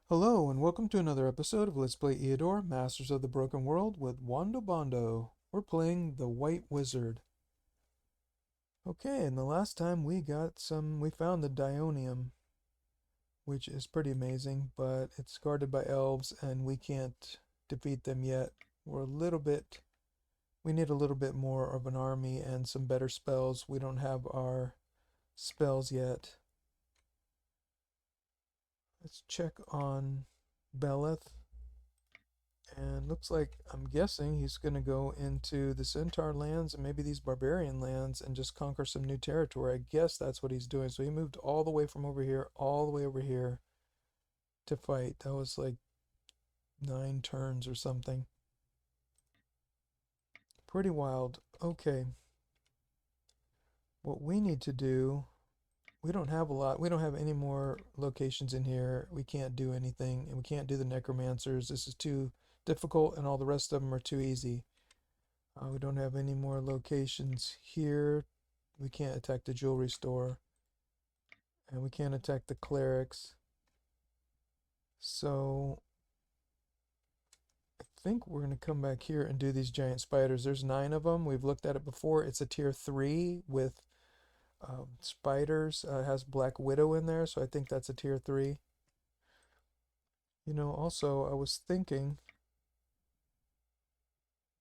Hello, and welcome to another episode of Let's Play Eador, Masters of the Broken World with Wando Bondo. We're playing the White Wizard. Okay, and the last time we found the Dionium, which is pretty amazing, but it's guarded by elves and we can't defeat them yet. We need a little bit more of an army and some better spells. We don't have our spells yet. Let's check on Beleth. And looks like, I'm guessing, he's going to go into the Centaur lands and maybe these barbarian lands and just conquer some new territory. I guess that's what he's doing. So he moved all the way from over here, all the way over here to fight. That was like 9 turns or something. Pretty wild. Okay. What we need to do, we don't have a lot. We don't have any more locations in here. We can't do anything, and we can't do the necromancers. This is too difficult, and all the rest of them are too easy. We don't have any more locations here. We can't attack the jewelry store. And we can't attack the clerics. So I think we're going to come back here and do these giant spiders. There's 9 of them. We've looked at it before. It's a tier 3 with spiders. It has Black Widow in there, so I think that's a tier 3. Also, I was thinking,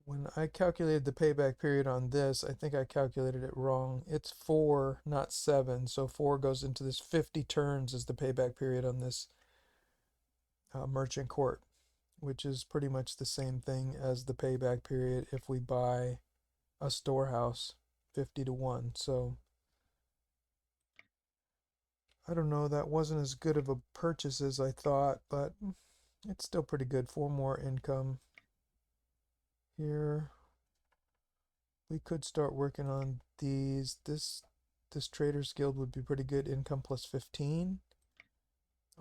when I calculated the payback period on this, I think I calculated it wrong. It's 4, not 7. So 4 goes into this 50 turns as the payback period on this merchant court, which is pretty much the same thing as the payback period if we buy a storehouse, 50 to 1. So I don't know, that wasn't as good of a purchase as I thought, but it's still pretty good. 4 more income here. We could start working on these. This Traders Guild would be pretty good. Income plus 15.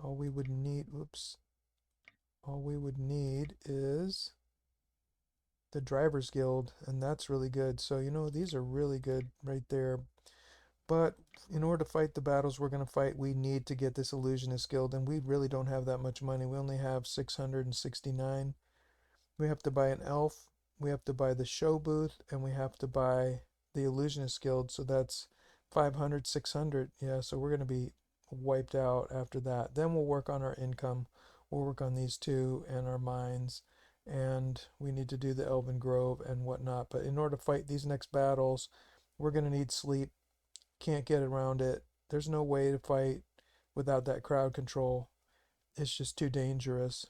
All we would need, whoops. All we would need is the Drivers Guild, and that's really good. So, these are really good right there. But in order to fight the battles we're going to fight, we need to get this Illusionist Guild, and we really don't have that much money. We only have 669. We have to buy an elf, we have to buy the show booth, and we have to buy the Illusionist Guild, so that's 500, 600. Yeah, so we're going to be wiped out after that. Then we'll work on our income. We'll work on these two and our mines, and we need to do the Elven Grove and whatnot. But in order to fight these next battles, we're going to need sleep. Can't get around it. There's no way to fight without that crowd control. It's just too dangerous.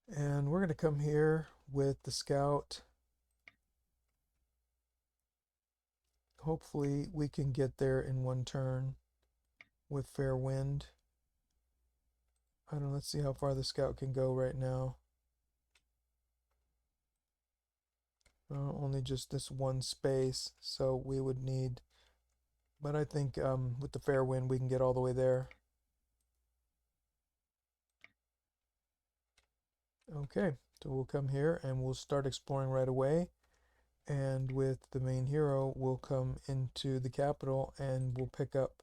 And we're going to come here with the scout. Hopefully we can get there in 1 turn with fair wind. I don't know, let's see how far the scout can go right now. Only just this 1 space, so we would need, but I think with the fair wind we can get all the way there. Okay, so we'll come here and we'll start exploring right away. And with the main hero, we'll come into the capital and we'll pick up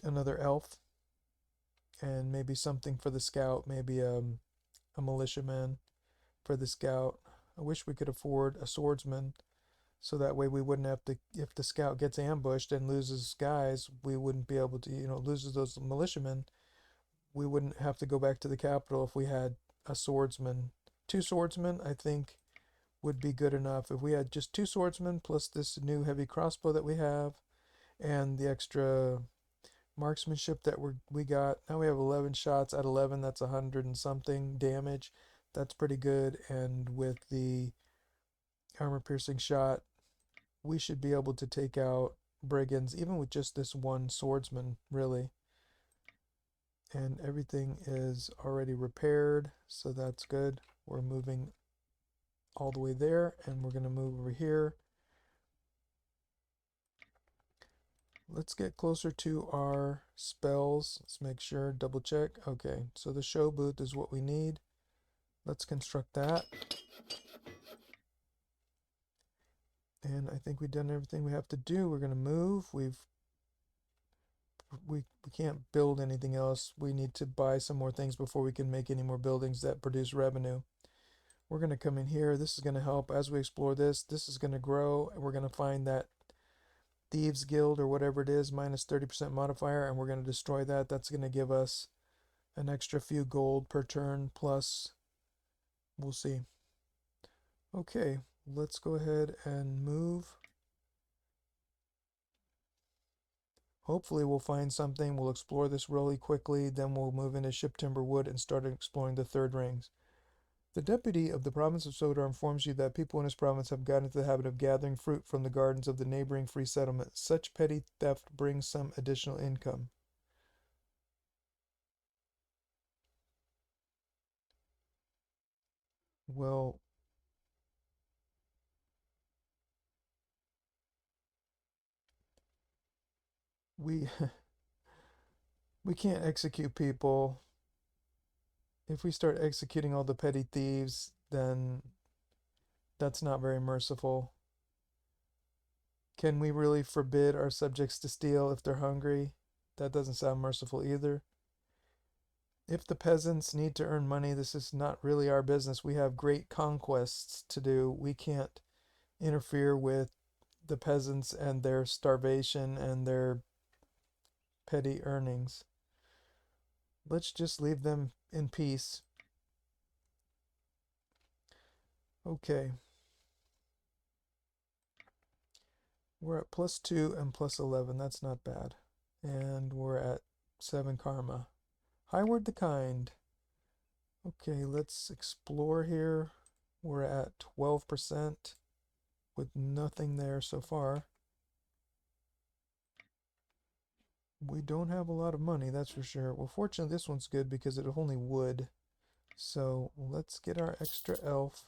another elf and maybe something for the scout, maybe a militiaman for the scout. I wish we could afford a swordsman, so that way we wouldn't have to, if the scout gets ambushed and loses guys, we wouldn't be able to, loses those militiamen, we wouldn't have to go back to the capital if we had a swordsman. 2 swordsmen, I think, would be good enough. If we had just 2 swordsmen plus this new heavy crossbow that we have and the extra marksmanship that we got, now we have 11 shots. At 11, that's 100 and something damage. That's pretty good. And with the armor piercing shot, we should be able to take out brigands even with just this 1 swordsman, really. And everything is already repaired, so that's good. We're moving all the way there, and we're going to move over here. Let's get closer to our spells. Let's make sure, double check. Okay, so the show booth is what we need. Let's construct that. And I think we've done everything we have to do. We're going to move. We've we can't build anything else. We need to buy some more things before we can make any more buildings that produce revenue. We're going to come in here. This is going to help as we explore this. This is going to grow, and we're going to find that Thieves Guild or whatever it is, minus 30% modifier, and we're going to destroy that. That's going to give us an extra few gold per turn, plus we'll see. Okay, let's go ahead and move. Hopefully we'll find something. We'll explore this really quickly, then we'll move into Ship Timber Wood and start exploring the third rings. The deputy of the province of Sodor informs you that people in his province have got into the habit of gathering fruit from the gardens of the neighboring free settlement. Such petty theft brings some additional income. Well, we we can't execute people. If we start executing all the petty thieves, then that's not very merciful. Can we really forbid our subjects to steal if they're hungry? That doesn't sound merciful either. If the peasants need to earn money, this is not really our business. We have great conquests to do. We can't interfere with the peasants and their starvation and their petty earnings. Let's just leave them in peace. Okay. We're at +2 and +11. That's not bad. And we're at 7 karma. Highward the Kind. Okay, let's explore here. We're at 12% with nothing there so far. We don't have a lot of money, that's for sure. Well, fortunately, this one's good because it's only wood. So let's get our extra elf.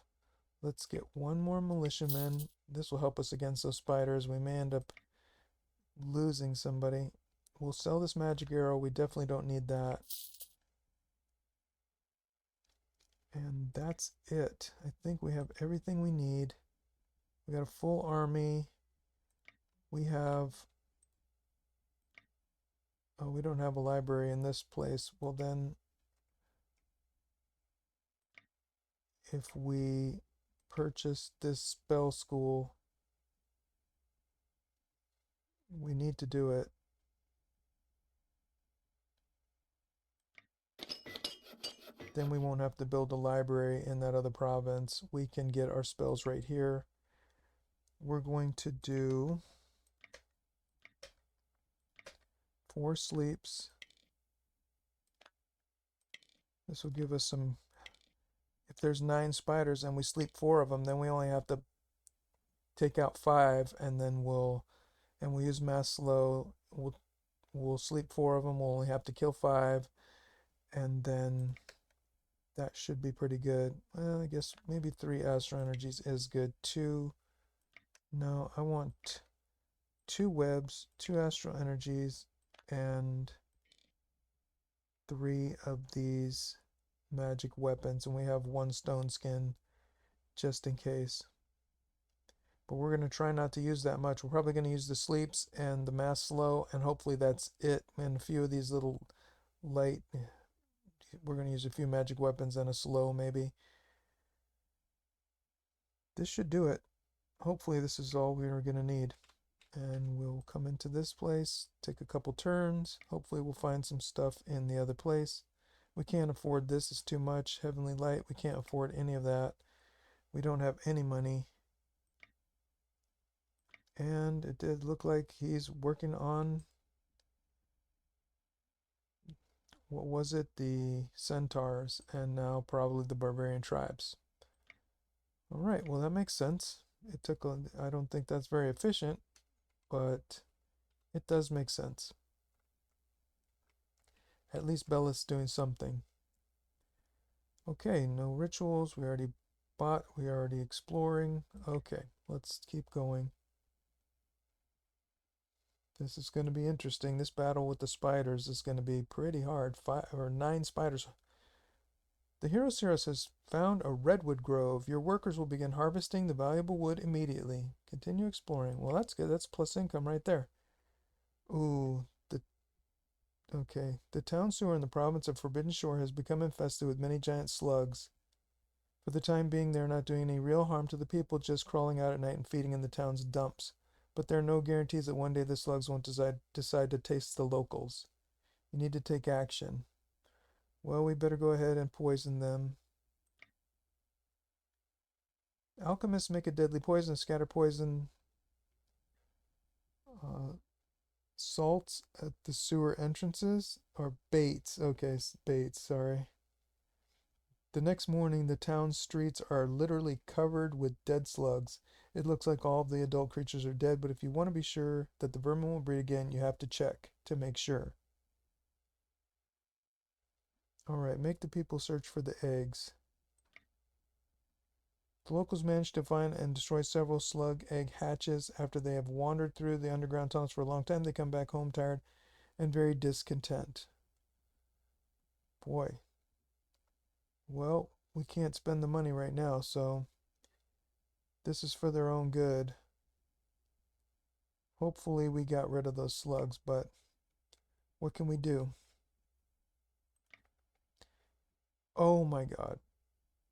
Let's get one more militiaman. This will help us against those spiders. We may end up losing somebody. We'll sell this magic arrow. We definitely don't need that. And that's it. I think we have everything we need. We got a full army. We have... Oh, we don't have a library in this place. Well then, if we purchase this spell school, we need to do it. Then we won't have to build a library in that other province. We can get our spells right here. We're going to do 4 sleeps. This will give us some... If there's 9 spiders and we sleep 4 of them, then we only have to take out 5, and then we'll use mass slow. We'll sleep 4 of them. We'll only have to kill 5, and then that should be pretty good. Well, I guess maybe 3 astral energies is good. 2. No, I want 2 webs, 2 astral energies, and 3 of these magic weapons, and we have 1 stone skin just in case. But we're going to try not to use that much. We're probably going to use the sleeps and the mass slow, and hopefully that's it. And a few of these little light... We're going to use a few magic weapons and a slow maybe. This should do it. Hopefully this is all we're going to need. And we'll come into this place, take a couple turns. Hopefully we'll find some stuff in the other place. We can't afford this, it's too much. Heavenly Light, we can't afford any of that. We don't have any money. And it did look like he's working on... What was it? The centaurs, and now probably the barbarian tribes. Alright, well that makes sense. It took a... I don't think that's very efficient, but it does make sense. At least Bella's doing something. Okay, no rituals. We already bought. We are already exploring. Okay, let's keep going. This is going to be interesting. This battle with the spiders is going to be pretty hard. 5 or 9 spiders. The hero Cirrus has found a redwood grove. Your workers will begin harvesting the valuable wood immediately. Continue exploring. Well, that's good. That's plus income right there. Ooh, Okay. The town sewer in the province of Forbidden Shore has become infested with many giant slugs. For the time being, they are not doing any real harm to the people, just crawling out at night and feeding in the town's dumps. But there are no guarantees that one day the slugs won't decide to taste the locals. You need to take action. Well, we better go ahead and poison them. Alchemists make a deadly poison, scatter poison uh, salts at the sewer entrances, or baits. Okay, baits, sorry. The next morning, the town streets are literally covered with dead slugs. It looks like all of the adult creatures are dead, but if you want to be sure that the vermin will breed again, you have to check to make sure. Alright, make the people search for the eggs. The locals managed to find and destroy several slug egg hatches. After they have wandered through the underground tunnels for a long time, they come back home tired and very discontent. Boy. Well, we can't spend the money right now, so this is for their own good. Hopefully we got rid of those slugs, but what can we do? Oh my god.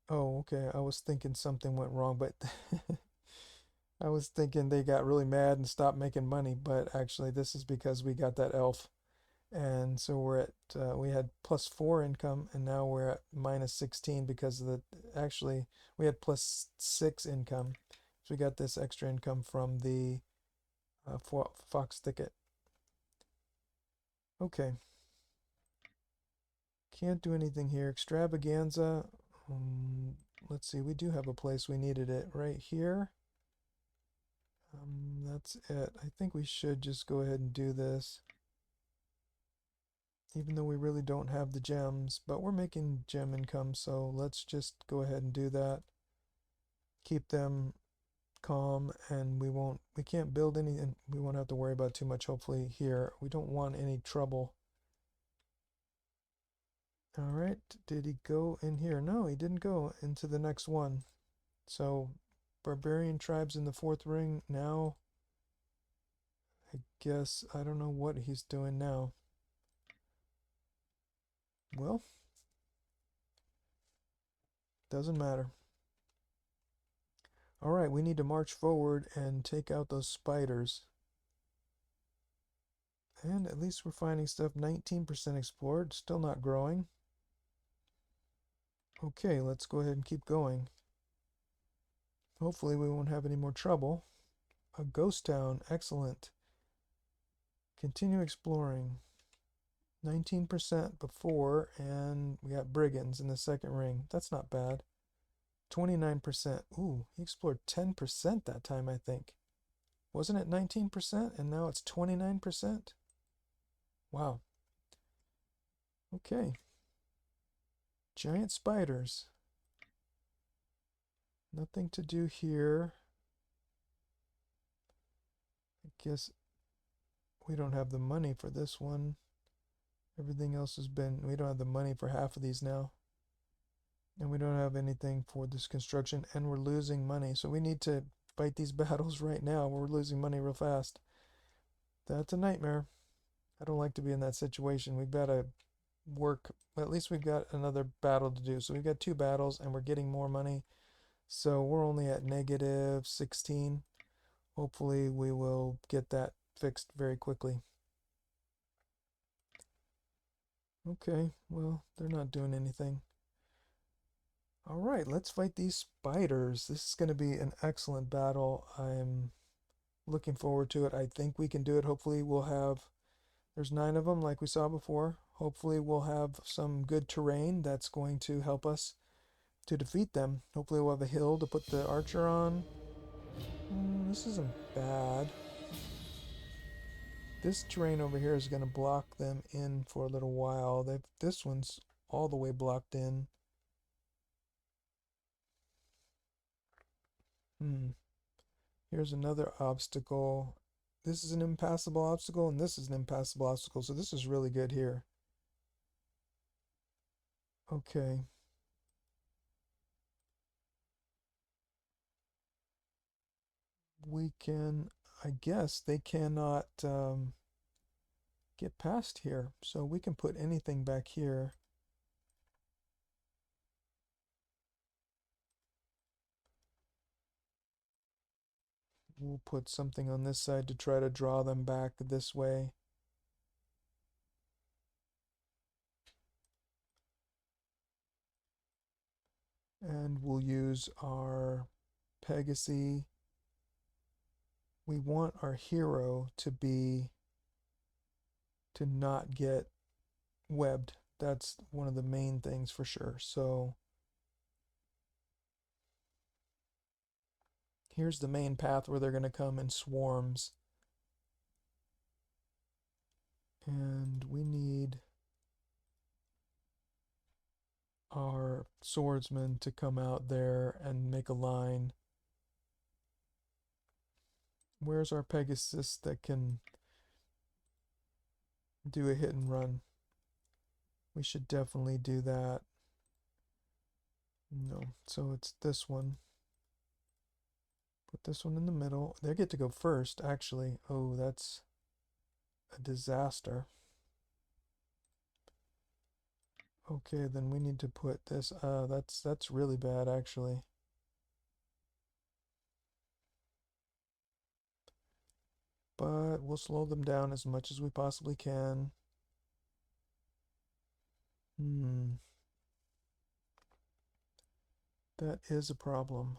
Oh, okay. I was thinking something went wrong, but I was thinking they got really mad and stopped making money, but actually this is because we got that elf. And so we're at, we had +4 income, and now we're at -16 because of the, actually, we had +6 income. So we got this extra income from the fox thicket. Okay. Can't do anything here. Extravaganza. Let's see, we do have a place we needed it right here. That's it. I think we should just go ahead and do this. Even though we really don't have the gems, but we're making gem income, so let's just go ahead and do that. Keep them calm, and we can't build anything. We won't have to worry about too much, hopefully, here. We don't want any trouble. All right, did he go in here? No, he didn't go into the next one. So, barbarian tribes in the fourth ring now. I guess I don't know what he's doing now. Well, doesn't matter. All right, we need to march forward and take out those spiders. And at least we're finding stuff. 19% explored, still not growing. Okay, let's go ahead and keep going. Hopefully we won't have any more trouble. A ghost town, excellent. Continue exploring. 19% before, and we got brigands in the second ring. That's not bad. 29%. Ooh, he explored 10% that time, I think. Wasn't it 19%? And now it's 29%? Wow. Okay. Giant spiders. Nothing to do here. I guess we don't have the money for this one. Everything else has been, we don't have the money for half of these now. And we don't have anything for this construction, and we're losing money. So we need to fight these battles right now. We're losing money real fast. That's a nightmare. I don't like to be in that situation. We've got to work. At least we've got another battle to do. So we've got 2 battles, and we're getting more money. So we're only at -16. Hopefully we will get that fixed very quickly. Okay, well, they're not doing anything. All right, let's fight these spiders. This is going to be an excellent battle. I'm looking forward to it. I think we can do it. Hopefully we'll have, there's 9 of them like we saw before. Hopefully we'll have some good terrain that's going to help us to defeat them. Hopefully we'll have a hill to put the archer on. This isn't bad. This terrain over here is going to block them in for a little while. This one's all the way blocked in. Here's another obstacle. This is an impassable obstacle, and this is an impassable obstacle, so this is really good here. Okay. We can, I guess they cannot get past here. So we can put anything back here. We'll put something on this side to try to draw them back this way. And we'll use our Pegasus. We want our hero to not get webbed. That's one of the main things for sure. So here's the main path where they're going to come in swarms. And we need our swordsman to come out there and make a line. Where's our Pegasus that can do a hit and run? We should definitely do that. No, so it's this one. Put this one in the middle. They get to go first, actually. Oh, that's a disaster. Okay, then we need to put this. That's really bad, actually. But we'll slow them down as much as we possibly can. That is a problem.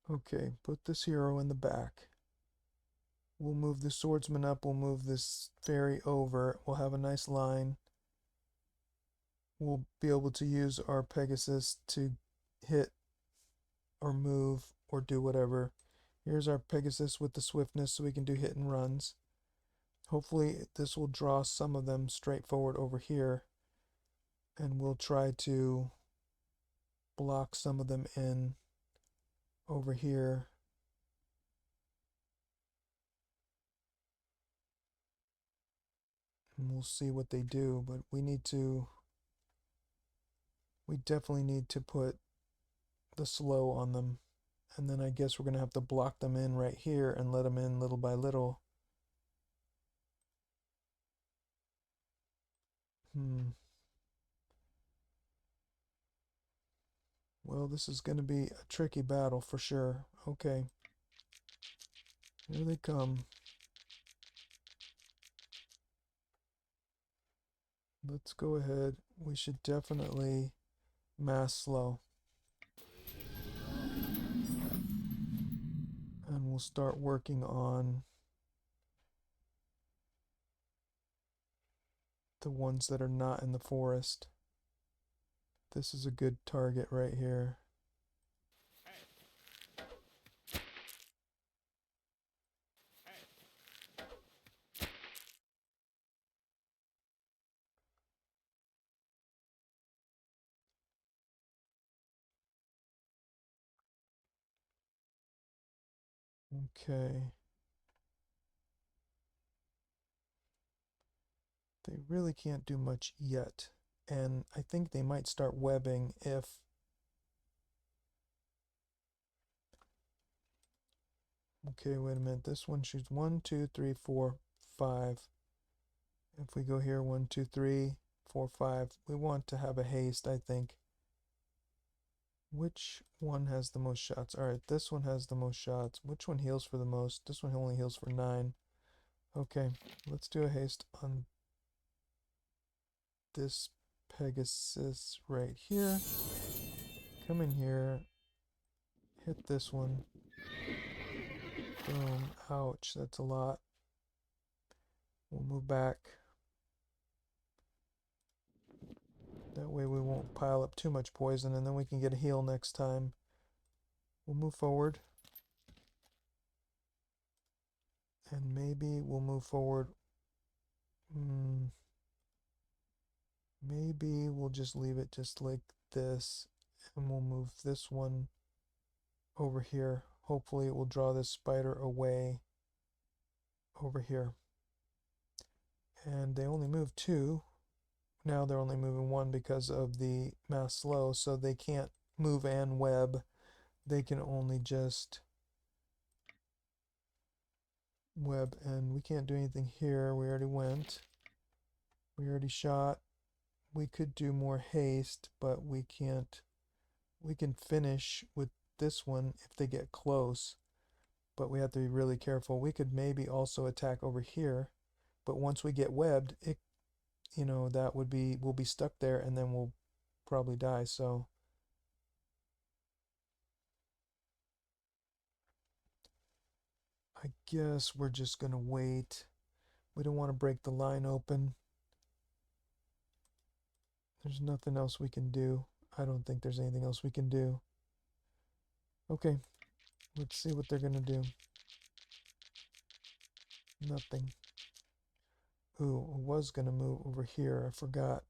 Okay, put this hero in the back. We'll move the swordsman up, we'll move this fairy over, we'll have a nice line. We'll be able to use our Pegasus to hit or move or do whatever. Here's our Pegasus with the swiftness so we can do hit and runs. Hopefully this will draw some of them straight forward over here, and we'll try to block some of them in over here. And we'll see what they do, but we definitely need to put the slow on them. And then I guess we're going to have to block them in right here and let them in little by little. Well, this is going to be a tricky battle for sure. Okay. Here they come. Let's go ahead. We should definitely mass slow. And we'll start working on the ones that are not in the forest. This is a good target right here. Okay. They really can't do much yet. And I think they might start webbing if... Okay, wait a minute. This one shoots 1, 2, 3, 4, 5. If we go here, 1, 2, 3, 4, 5. We want to have a haste, I think. Which one has the most shots? Alright, this one has the most shots. Which one heals for the most? This one only heals for 9. Okay, let's do a haste on this Pegasus right here. Come in here. Hit this one. Boom. Ouch, that's a lot. We'll move back. That way we won't pile up too much poison, and then we can get a heal next time. We'll move forward. And maybe we'll move forward. Maybe we'll just leave it just like this, and we'll move this one over here. Hopefully it will draw this spider away over here. And they only move 2. Now they're only moving 1 because of the mass slow, so they can't move and web. They can only just web, and we can't do anything here. We already went. We already shot. We could do more haste, but we can't. We can finish with this one if they get close, but we have to be really careful. We could maybe also attack over here, but once we get webbed, that would be, we'll be stuck there and then we'll probably die. So I guess we're just gonna wait. We don't want to break the line open. There's nothing else we can do. I don't think there's anything else we can do. Okay, let's see what they're gonna do. Nothing. Ooh, I was gonna move over here. I forgot.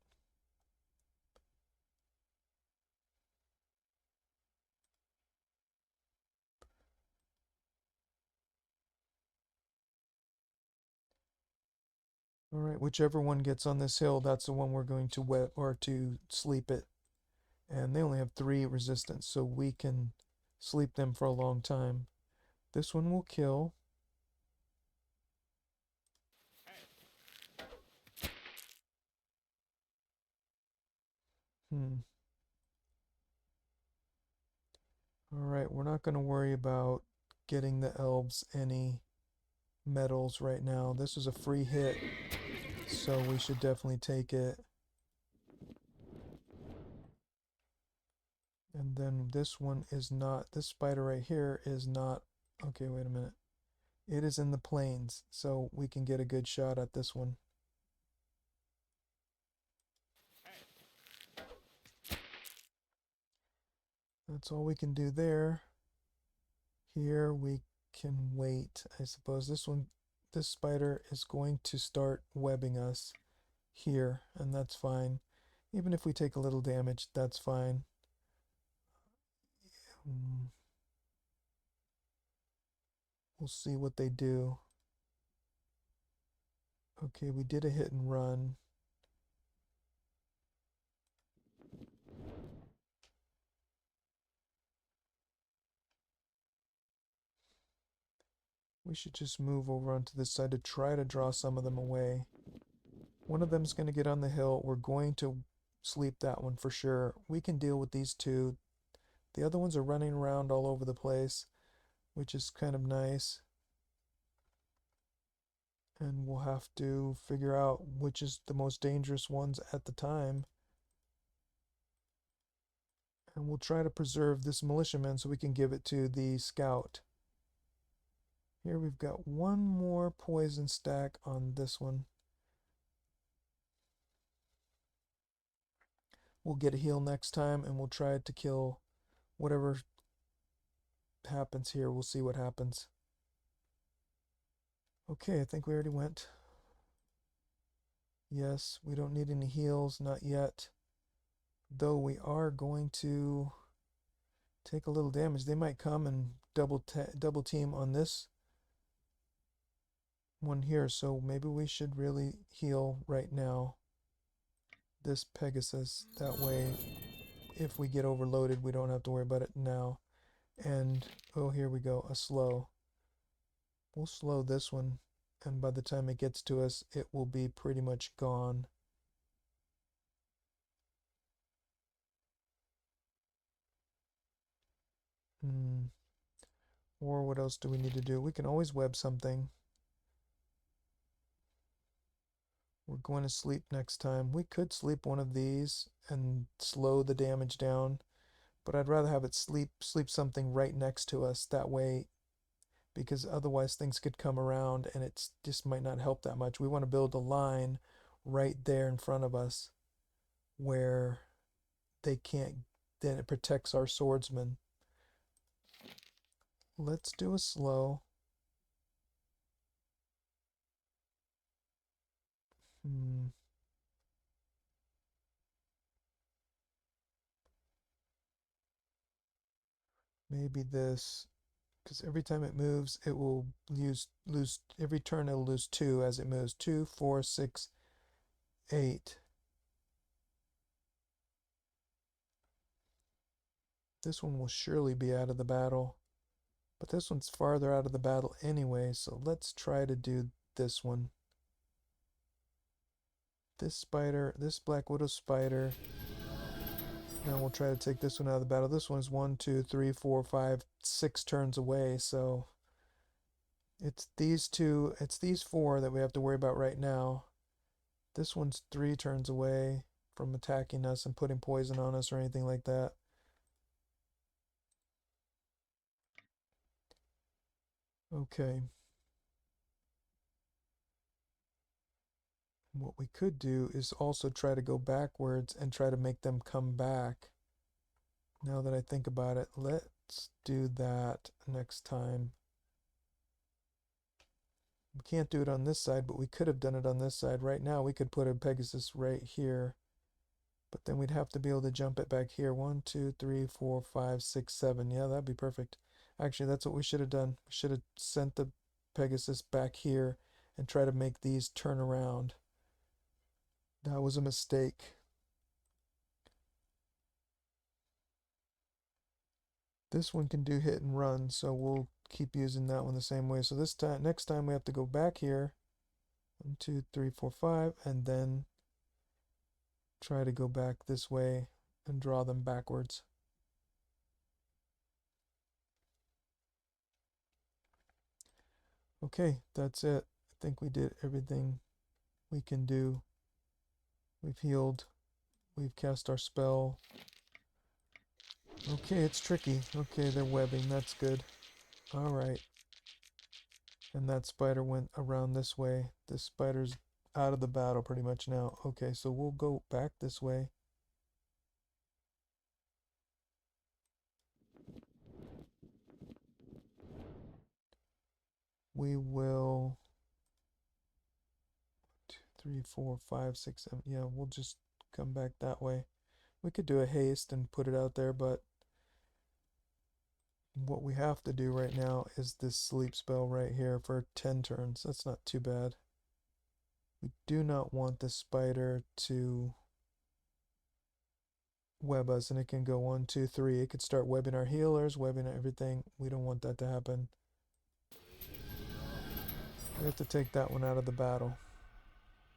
All right, whichever one gets on this hill, that's the one we're going to wet or to sleep it. And they only have 3 resistance, so we can sleep them for a long time. This one will kill. Hmm. All right, we're not going to worry about getting the elves any medals right now. This is a free hit, so we should definitely take it. And then this one is not, this spider right here is not, okay, wait a minute. It is in the plains, so we can get a good shot at this one. That's all we can do there. Here we can wait. I suppose this spider is going to start webbing us here, and that's fine. Even if we take a little damage, that's fine. We'll see what they do. Okay, we did a hit and run. We should just move over onto this side to try to draw some of them away. One of them's going to get on the hill. We're going to sleep that one for sure. We can deal with these 2. The other ones are running around all over the place, which is kind of nice. And we'll have to figure out which is the most dangerous ones at the time. And we'll try to preserve this militiaman so we can give it to the scout. Here we've got one more poison stack on this one. We'll get a heal next time and we'll try to kill whatever happens here. We'll see what happens. Okay, I think we already went. Yes, we don't need any heals, not yet. Though we are going to take a little damage. They might come and double team on this one here, so maybe we should really heal right now this Pegasus. That way, if we get overloaded, we don't have to worry about it now. And, oh, here we go, a slow. We'll slow this one, and by the time it gets to us, it will be pretty much gone. Or what else do we need to do? We can always web something. We're going to sleep next time. We could sleep one of these and slow the damage down, but I'd rather have it sleep something right next to us. That way, because otherwise things could come around and it just might not help that much. We want to build a line right there in front of us where they can't, then it protects our swordsmen. Let's do a slow. Maybe this, because every time it moves, it will lose every turn. It'll lose 2 as it moves. 2, 4, 6, 8. This one will surely be out of the battle. But this one's farther out of the battle anyway, so let's try to do this one. This spider, this Black Widow spider. Now we'll try to take this one out of the battle. This one's 1, 2, 3, 4, 5, 6 turns away, so it's these two, it's these 4 that we have to worry about right now. This one's 3 turns away from attacking us and putting poison on us or anything like that. Okay. What we could do is also try to go backwards and try to make them come back. Now that I think about it, let's do that next time. We can't do it on this side, but we could have done it on this side. Right now, we could put a Pegasus right here, but then we'd have to be able to jump it back here. 1, 2, 3, 4, 5, 6, 7. Yeah, that'd be perfect. Actually, that's what we should have done. We should have sent the Pegasus back here and try to make these turn around. That was a mistake. This one can do hit and run, so we'll keep using that one the same way. So this time, next time we have to go back here. 1, 2, 3, 4, 5, and then try to go back this way and draw them backwards. Okay, that's it. I think we did everything we can do. We've healed. We've cast our spell. Okay, it's tricky. Okay, they're webbing. That's good. Alright. And that spider went around this way. This spider's out of the battle pretty much now. Okay, so we'll go back this way. We will 2, 3, 4, 5, 6, 7. Yeah, we'll just come back that way. We could do a haste and put it out there, but what we have to do right now is this sleep spell right here for 10 turns. That's not too bad. We do not want the spider to web us, and it can go 1, 2, 3. It could start webbing our healers, webbing everything. We don't want that to happen. We have to take that one out of the battle.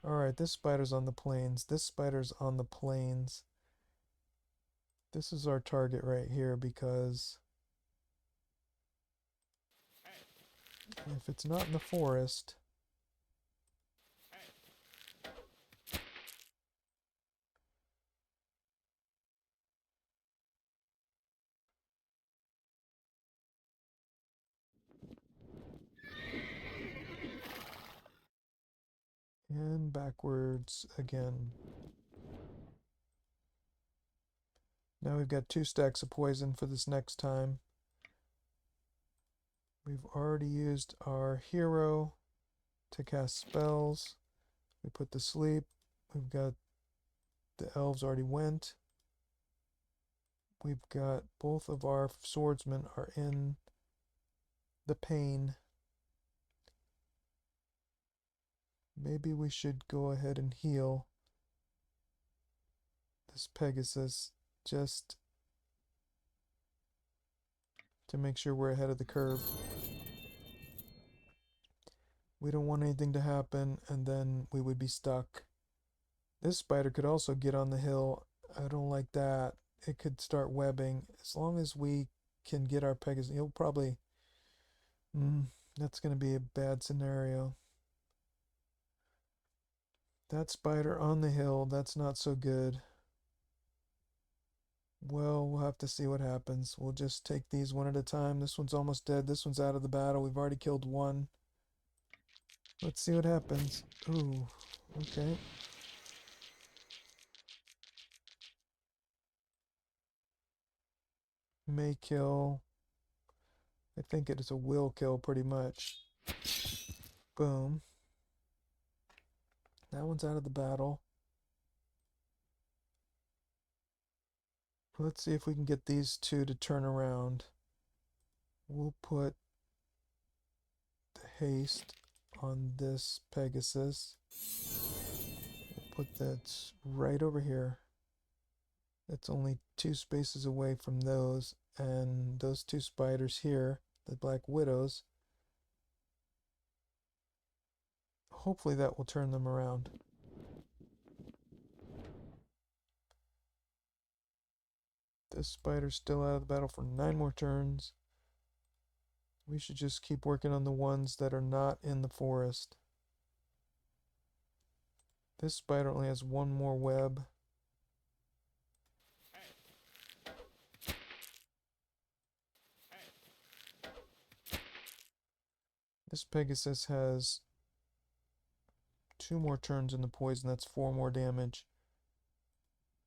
Alright, this spider's on the plains. This spider's on the plains. This is our target right here because if it's not in the forest, and backwards again. Now we've got 2 stacks of poison for this next time. We've already used our hero to cast spells. We put to sleep. We've got the elves already went. We've got both of our swordsmen are in the pain. Maybe we should go ahead and heal this Pegasus just to make sure we're ahead of the curve. We don't want anything to happen and then we would be stuck. This spider could also get on the hill. I don't like that. It could start webbing. As long as we can get our Pegasus, he'll probably... that's going to be a bad scenario. That spider on the hill, that's not so good. Well, we'll have to see what happens. We'll just take these one at a time. This one's almost dead. This one's out of the battle. We've already killed one. Let's see what happens. Ooh, okay. May kill. I think it is a will kill pretty much. Boom. That one's out of the battle. Let's see if we can get these 2 to turn around. We'll put the haste on this Pegasus. We'll put that right over here. It's only 2 spaces away from those, and those 2 spiders here. the Black Widows. Hopefully that will turn them around. This spider's still out of the battle for 9 more turns. We should just keep working on the ones that are not in the forest. This spider only has 1 more web. This Pegasus has 2 more turns in the poison. That's 4 more damage.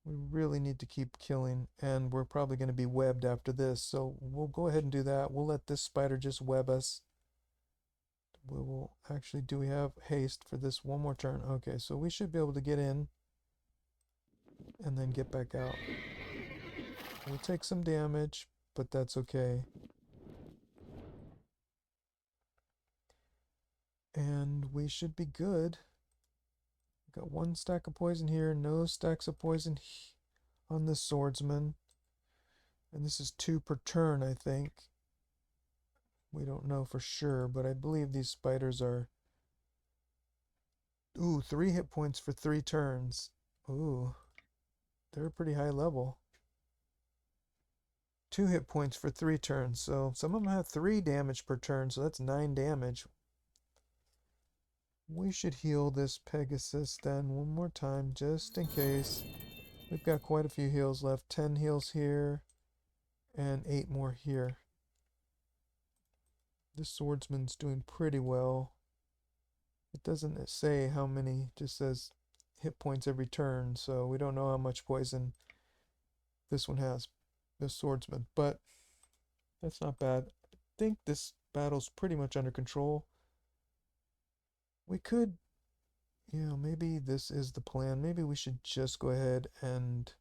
We really need to keep killing, and we're probably going to be webbed after this, so we'll go ahead and do that. We'll let this spider just web us. We will actually, do we have haste for this 1 more turn? Okay, so we should be able to get in and then get back out. We'll take some damage, but that's okay. And we should be good. Got 1 stack of poison here, no stacks of poison on this swordsman. And this is 2 per turn, I think. We don't know for sure, but I believe these spiders are... Ooh, 3 hit points for 3 turns. Ooh, they're pretty high level. 2 hit points for 3 turns, so some of them have 3 damage per turn, so that's 9 damage. We should heal this Pegasus then 1 more time, just in case. We've got quite a few heals left. 10 heals here, and 8 more here. This swordsman's doing pretty well. It doesn't say how many, it just says hit points every turn, so we don't know how much poison this one has, this swordsman, but that's not bad. I think this battle's pretty much under control. We could, maybe this is the plan. Maybe we should just go ahead and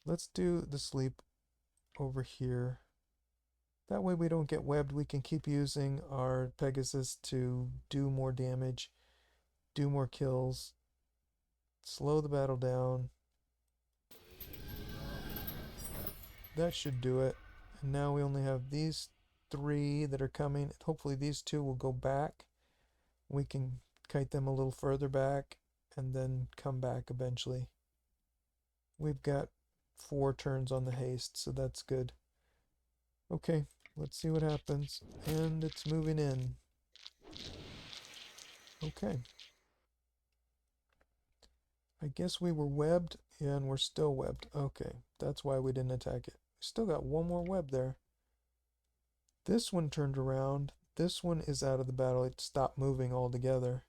let's do the sleep over here. That way we don't get webbed. We can keep using our Pegasus to do more damage, do more kills, slow the battle down. That should do it. And now we only have these 3 that are coming. Hopefully these 2 will go back. We can kite them a little further back and then come back eventually. We've got 4 turns on the haste, so that's good. Okay, let's see what happens. And it's moving in. Okay. I guess we were webbed, and we're still webbed. Okay, that's why we didn't attack it. Still got 1 more web there. This one turned around. This one is out of the battle. It stopped moving altogether.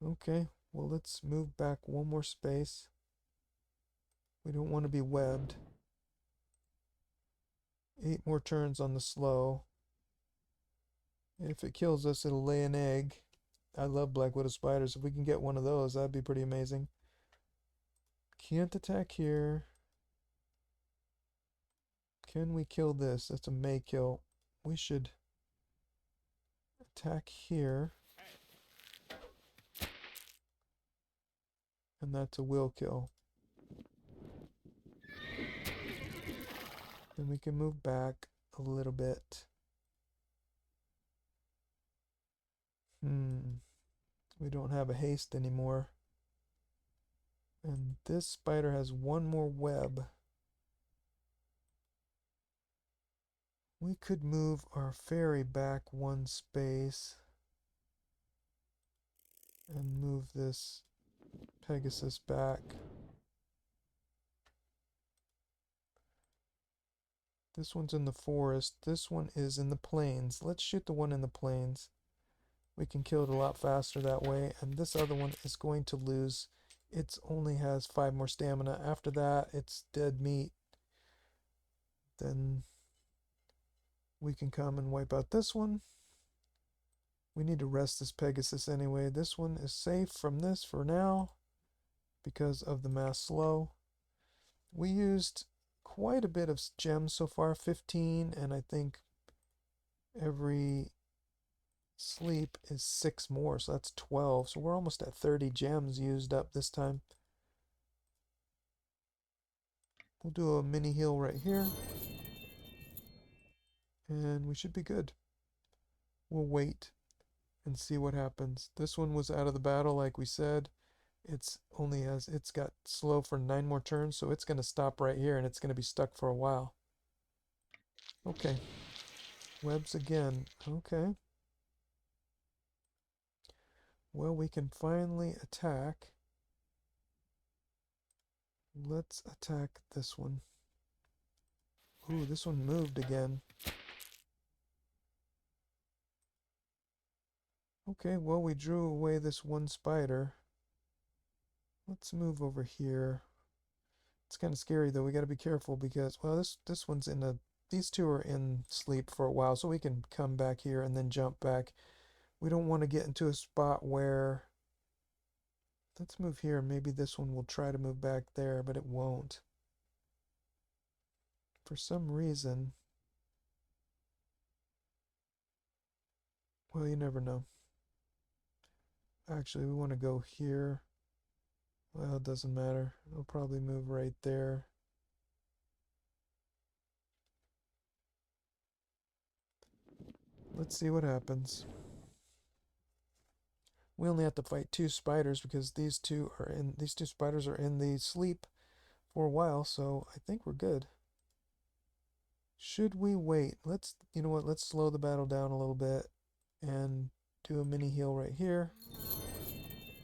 Okay, well, let's move back 1 more space. We don't want to be webbed. 8 more turns on the slow. If it kills us, it'll lay an egg. I love Black Widow spiders. If we can get one of those, that'd be pretty amazing. Can't attack here. Can we kill this? That's a may kill. We should attack here. And that's a will kill. Then we can move back a little bit. We don't have a haste anymore. And this spider has 1 more web. We could move our fairy back 1 space and move this Pegasus back. This one's in the forest. This one is in the plains. Let's shoot the one in the plains. We can kill it a lot faster that way. And this other one is going to lose. It only has 5 more stamina. After that, it's dead meat. Then we can come and wipe out this one. We need to rest this Pegasus anyway. This one is safe from this for now because of the mass slow. We used quite a bit of gems so far, 15, and I think every sleep is 6 more, so that's 12. So we're almost at 30 gems used up this time. We'll do a mini heal right here. And we should be good. We'll wait and see what happens. This one was out of the battle, like we said. It's got slow for 9 more turns, so it's going to stop right here and it's going to be stuck for a while. Okay. Webs again. Okay. Well, we can finally attack. Let's attack this one. Ooh, this one moved again. Okay, well, we drew away this one spider. Let's move over here. It's kind of scary though. We got to be careful because, well, this one's in a. These two are in sleep for a while, so we can come back here and then jump back. We don't want to get into a spot where. Let's move here. Maybe this one will try to move back there, but it won't. For some reason. Well, you never know. Actually, we want to go here. Well, it doesn't matter. It'll probably move right there. Let's see what happens. We only have to fight 2 spiders because these two spiders are in the sleep for a while, so I think we're good. Should we wait? You know what, let's slow the battle down a little bit and do a mini heal right here.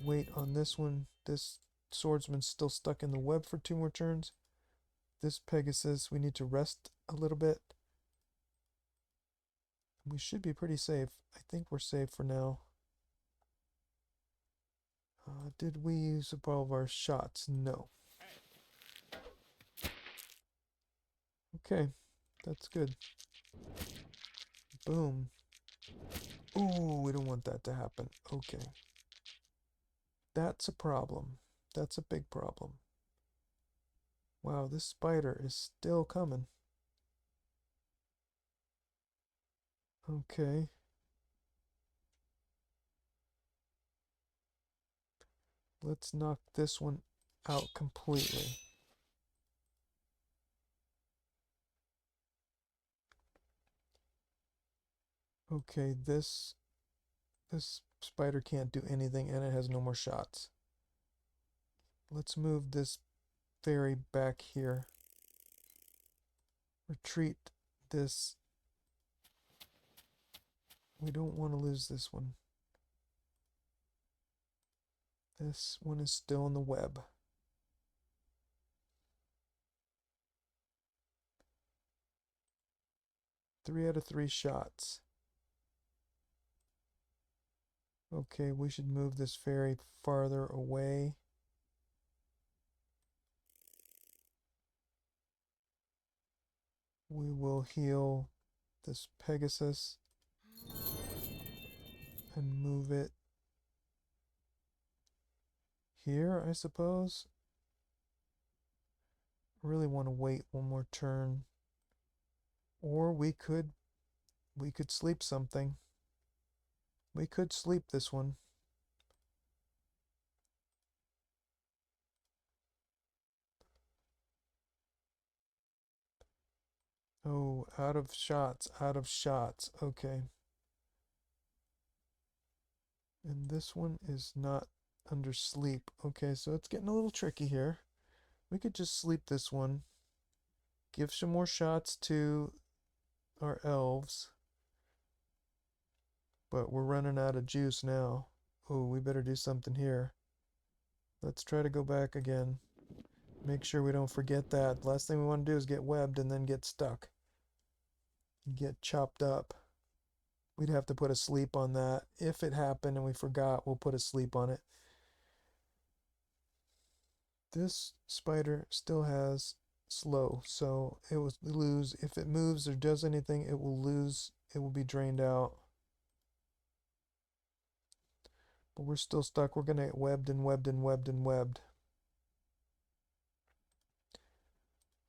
Wait on this one. This swordsman's still stuck in the web for 2 more turns. This Pegasus, we need to rest a little bit. We should be pretty safe. I think we're safe for now. Did we use up all of our shots? No. Okay, that's good. Boom. Ooh, we don't want that to happen. Okay. That's a problem. That's a big problem. Wow, this spider is still coming. Okay. Let's knock this one out completely. Okay, this spider can't do anything and it has no more shots. Let's move this fairy back here. Retreat this. We don't want to lose this one. This one is still in the web. Three out of 3 shots. Okay, we should move this fairy farther away. We will heal this Pegasus and move it here, I suppose. Really want to wait one more turn. Or we could sleep something. We could sleep this one. Oh, out of shots, out of shots. Okay. And this one is not under sleep. Okay, so it's getting a little tricky here. We could just sleep this one. Give some more shots to our elves. But we're running out of juice now. Oh, we better do something here. Let's try to go back again. Make sure we don't forget that. Last thing we want to do is get webbed and then get stuck. Get chopped up. We'd have to put a sleep on that. If it happened and we forgot, we'll put a sleep on it. This spider still has slow, so it will lose. If it moves or does anything, it will lose. It will be drained out. But we're still stuck. We're going to get webbed and webbed and webbed and webbed.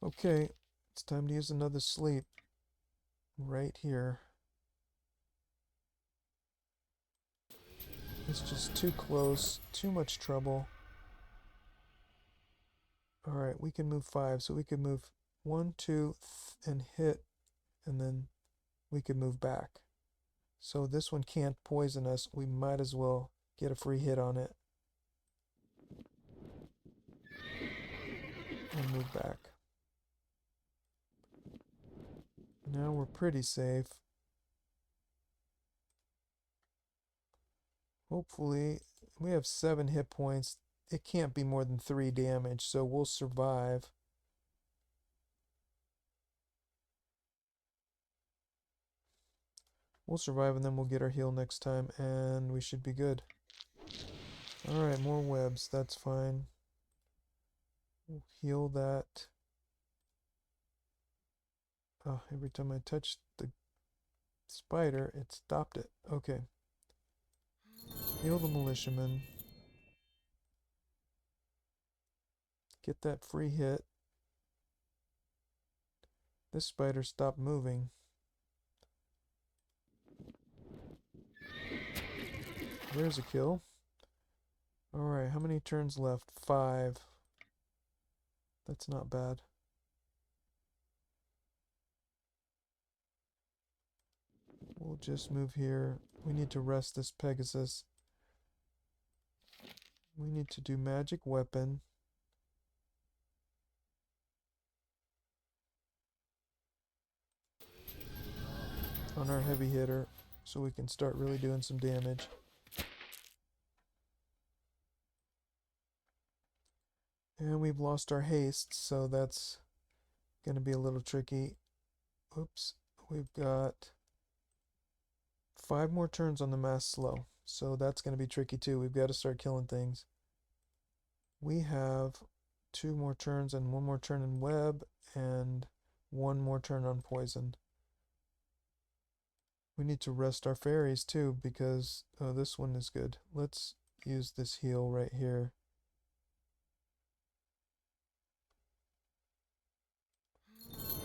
Okay, it's time to use another sleep. Right here. It's just too close. Too much trouble. Alright, we can move 5. So we can move 1, 2, and hit. And then we could move back. So this one can't poison us. We might as well get a free hit on it and move back. Now we're pretty safe. Hopefully, we have 7 hit points. It can't be more than 3 damage, so we'll survive. We'll survive and then we'll get our heal next time and we should be good. Alright, more webs. That's fine. We'll heal that. Oh, every time I touched the spider, it stopped it. Okay. Heal the militiaman. Get that free hit. This spider stopped moving. There's a kill. Alright, how many turns left? 5. That's not bad. We'll just move here. We need to rest this Pegasus. We need to do magic weapon. On our heavy hitter so we can start really doing some damage. And we've lost our haste, so that's going to be a little tricky. Oops. We've got 5 more turns on the mass slow, so that's going to be tricky too. We've got to start killing things. We have 2 more turns and 1 more turn in web and 1 more turn on poison. We need to rest our fairies too because this one is good. Let's use this heal right here.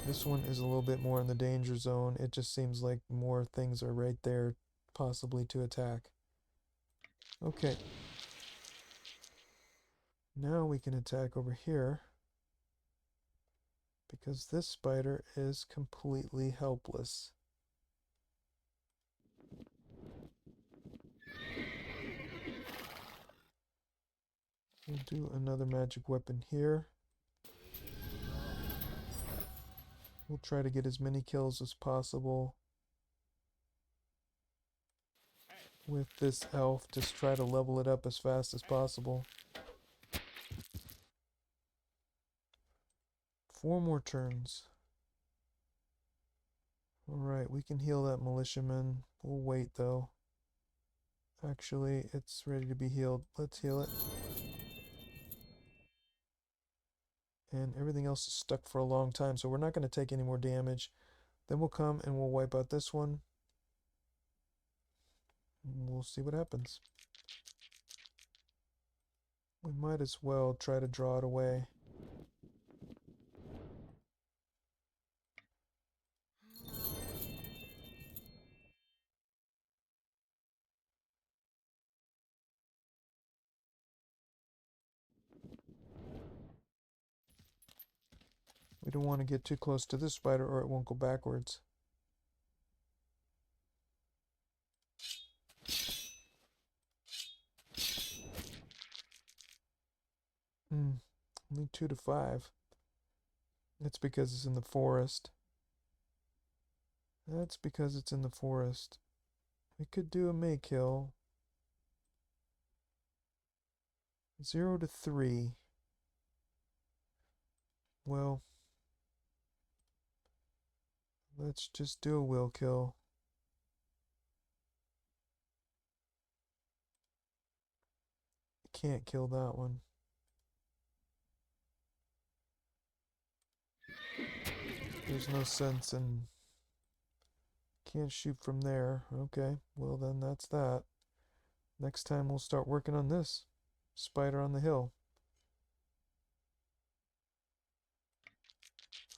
This one is a little bit more in the danger zone. It just seems like more things are right there possibly to attack. Okay. Now we can attack over here because this spider is completely helpless. We'll do another magic weapon here. We'll try to get as many kills as possible with this elf. Just try to level it up as fast as possible. 4 more turns. Alright, we can heal that militiaman. We'll wait though. Actually, it's ready to be healed. Let's heal it. And everything else is stuck for a long time, so we're not going to take any more damage. Then we'll come and we'll wipe out this one. And we'll see what happens. We might as well try to draw it away. We don't want to get too close to this spider or it won't go backwards. Only 2 to 5. That's because it's in the forest. That's because it's in the forest. We could do a May kill. 0 to 3. Well, let's just do a will kill. Can't kill that one. There's no sense in... Can't shoot from there. Okay, well then that's that. Next time we'll start working on this. Spider on the hill.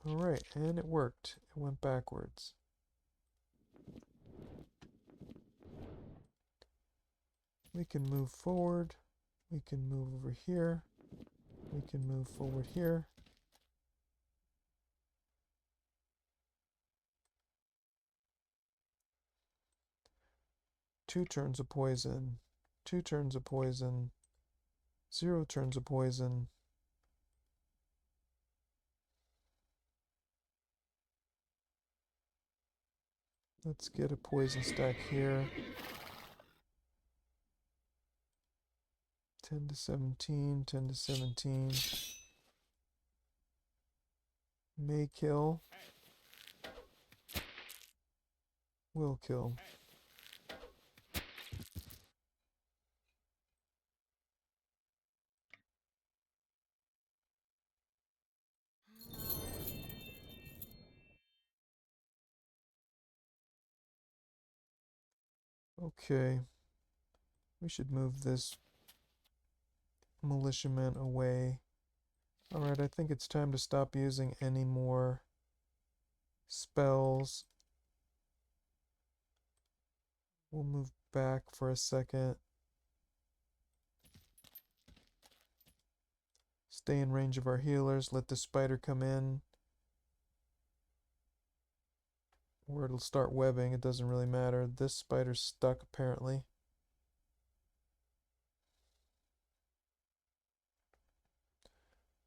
Alright, and it worked. It went backwards. We can move forward. We can move over here. We can move forward here. 2 turns of poison, 2 turns of poison, 0 turns of poison. Let's get a poison stack here. 10 to 17, 10 to 17. May kill. Will kill. Okay. We should move this militiaman away. Alright, I think it's time to stop using any more spells. We'll move back for a second. Stay in range of our healers. Let the spider come in. Or it'll start webbing. It doesn't really matter. This spider's stuck apparently.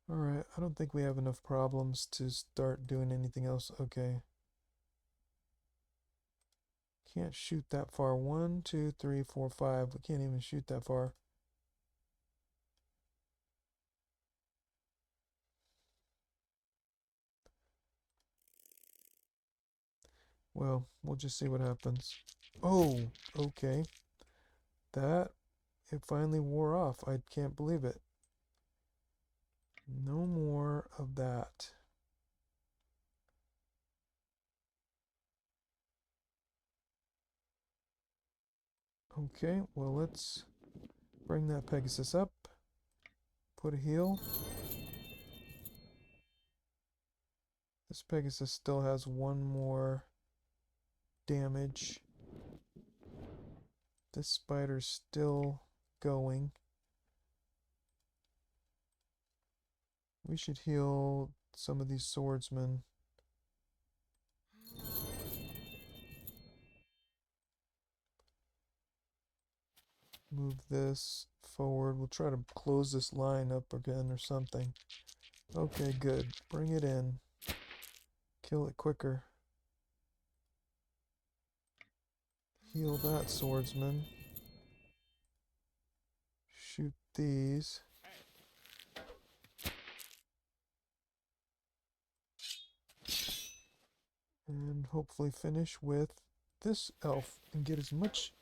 Alright, I don't think we have enough problems to start doing anything else. Okay. Can't shoot that far. 1, 2, 3, 4, 5. We can't even shoot that far. Well, we'll just see what happens. Oh, okay. It finally wore off. I can't believe it. No more of that. Okay, well, let's bring that Pegasus up. Put a heal. This Pegasus still has 1 more damage. This spider's still going. We should heal some of these swordsmen. Move this forward. We'll try to close this line up again or something. Okay, good. Bring it in. Kill it quicker. Heal that swordsman. Shoot these. And hopefully finish with this elf and get as much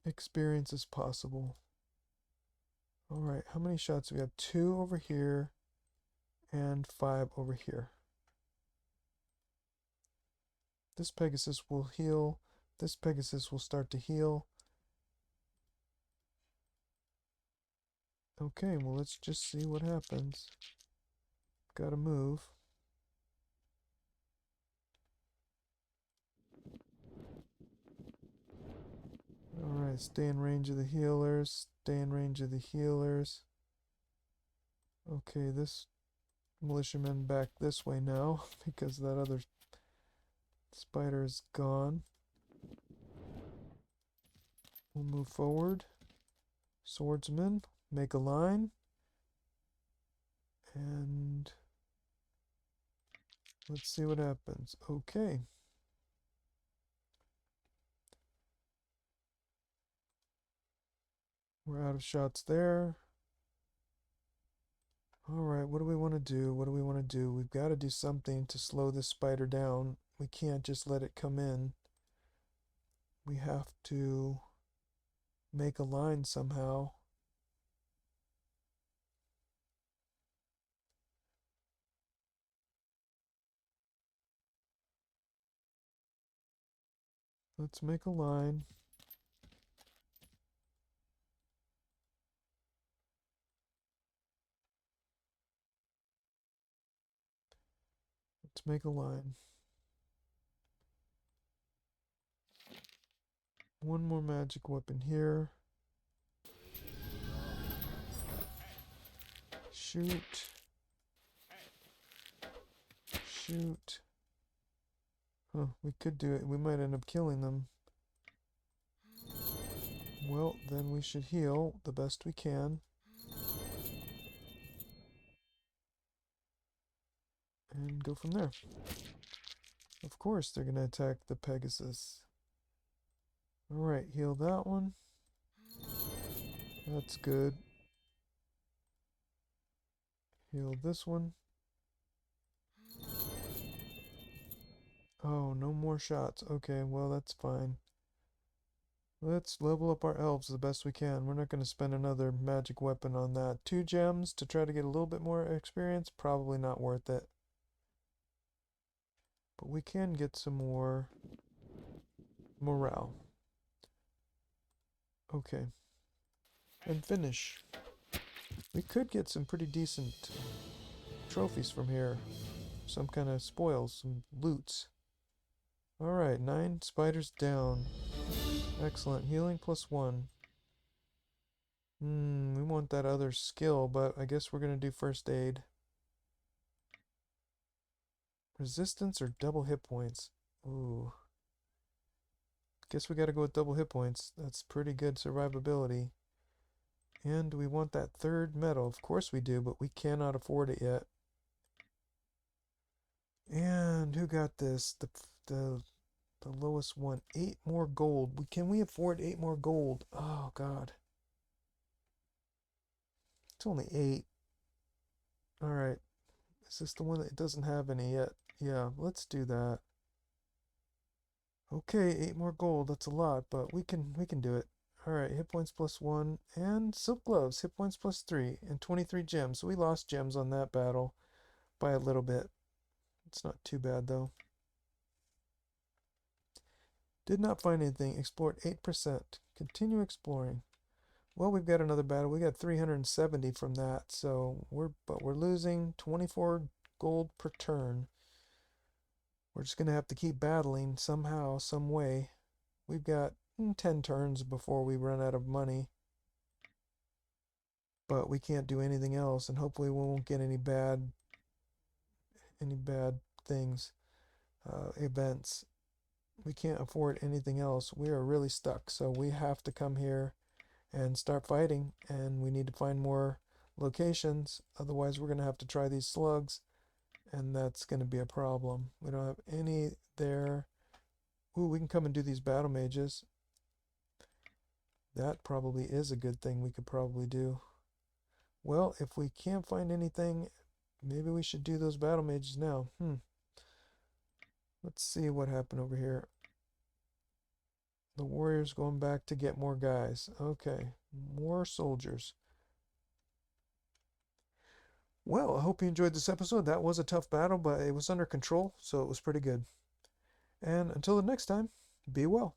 experience as possible. Alright, how many shots do we have? 2 over here and 5 over here. This Pegasus will heal. This Pegasus will start to heal. Okay, well, let's just see what happens. Gotta move. Alright, stay in range of the healers. Stay in range of the healers. Okay, this militiaman back this way now because that other spider is gone. We'll move forward. Swordsman, make a line. And let's see what happens. Okay. We're out of shots there. Alright, what do we want to do? What do we want to do? We've got to do something to slow this spider down. We can't just let it come in. We have to make a line somehow. Let's make a line. Let's make a line. 1 more magic weapon here. Shoot. Shoot. Huh, we could do it. We might end up killing them. Well, then we should heal the best we can. And go from there. Of course they're going to attack the Pegasus. Alright, heal that one. That's good. Heal this one. Oh, no more shots. Okay, well, that's fine. Let's level up our elves the best we can. We're not going to spend another magic weapon on that. 2 gems to try to get a little bit more experience? Probably not worth it. But we can get some more morale. Okay. And finish. We could get some pretty decent trophies from here. Some kind of spoils, some loots. Alright, 9 spiders down. Excellent. Healing +1. We want that other skill, but I guess we're going to do first aid. Resistance or double hit points? Ooh. Guess we got to go with double hit points. That's pretty good survivability. And we want that 3rd medal. Of course we do, but we cannot afford it yet. And who got this? The lowest one. 8 more gold. Can we afford 8 more gold? Oh, God. It's only 8. Alright. Is this the one that doesn't have any yet? Yeah, let's do that. Okay, 8 more gold. That's a lot, but we can do it. Alright, hit points +1. And silk gloves. Hit points +3. And 23 gems. So we lost gems on that battle by a little bit. It's not too bad, though. Did not find anything. Explored 8%. Continue exploring. Well, we've got another battle. We got 370 from that. So we're losing 24 gold per turn. We're just going to have to keep battling somehow, some way. We've got 10 turns before we run out of money. But we can't do anything else, and hopefully we won't get any bad things, events. We can't afford anything else. We are really stuck, so we have to come here and start fighting, and we need to find more locations. Otherwise, we're going to have to try these slugs, and that's going to be a problem. We don't have any there. Ooh, we can come and do these battle mages. That probably is a good thing we could probably do. Well, if we can't find anything, maybe we should do those battle mages now. Let's see what happened over here. The warrior's going back to get more guys. Okay, more soldiers. Well, I hope you enjoyed this episode. That was a tough battle, but it was under control, so it was pretty good. And until the next time, be well.